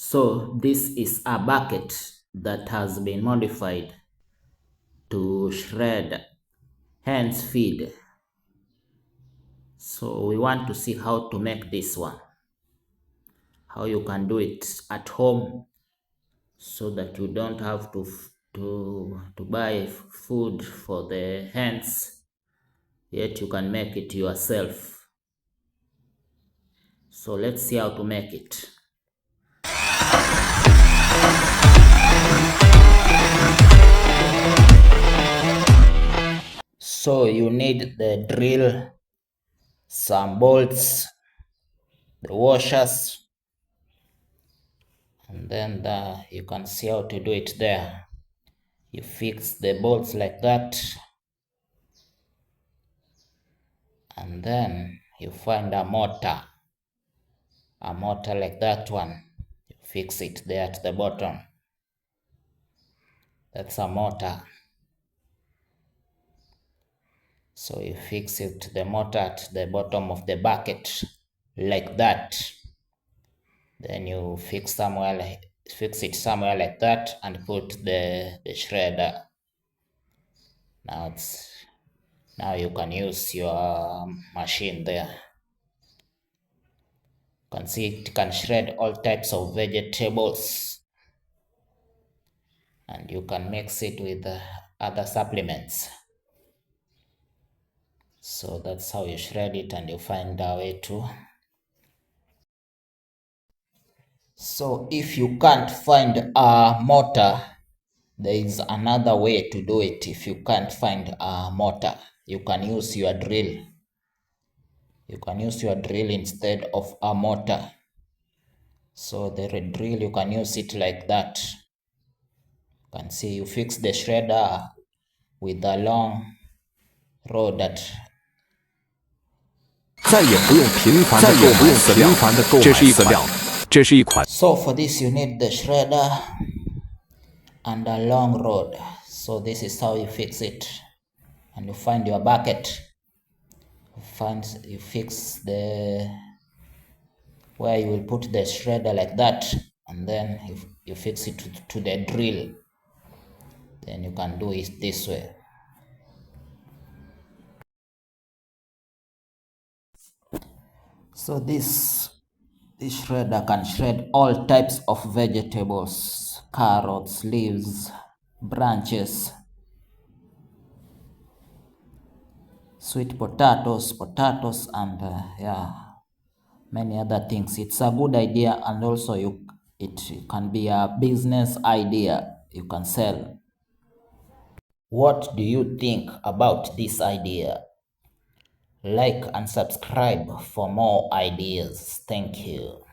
So this is a bucket that has been modified to shred hens feed. So we want to see how to make this one, how you can do it at home so that you don't have to buy food for the hens, yet you can make it yourself. So let's see how to make it. So you need the drill, some bolts, the washers, and then you can see how to do it there. You fix the bolts like that, and then you find a motor like that one. You fix it there at the bottom. That's a motor. So you fix it, the motor at the bottom of the bucket like that. Then you fix it somewhere like that and put the shredder. Now you can use your machine there. You can see it can shred all types of vegetables, and you can mix it with other supplements. So that's how you shred it, and you find a way to. So if you can't find a mortar, there is another way to do it. If you can't find a mortar, you can use your drill. You can use your drill instead of a mortar. So the drill, you can use it like that. You can see you fix the shredder with a long rod that 再也不用频繁的购买饲料，这是一款。So for this you need the shredder and a long rod. So this is how you fix it. And you find your bucket. You fix the where you will put the shredder like that, and then you fix it to the drill. Then you can do it this way. So this shredder can shred all types of vegetables, carrots, leaves, branches, sweet potatoes, and many other things. It's a good idea, and also it can be a business idea you can sell. What do you think about this idea? Like and subscribe for more ideas. Thank you.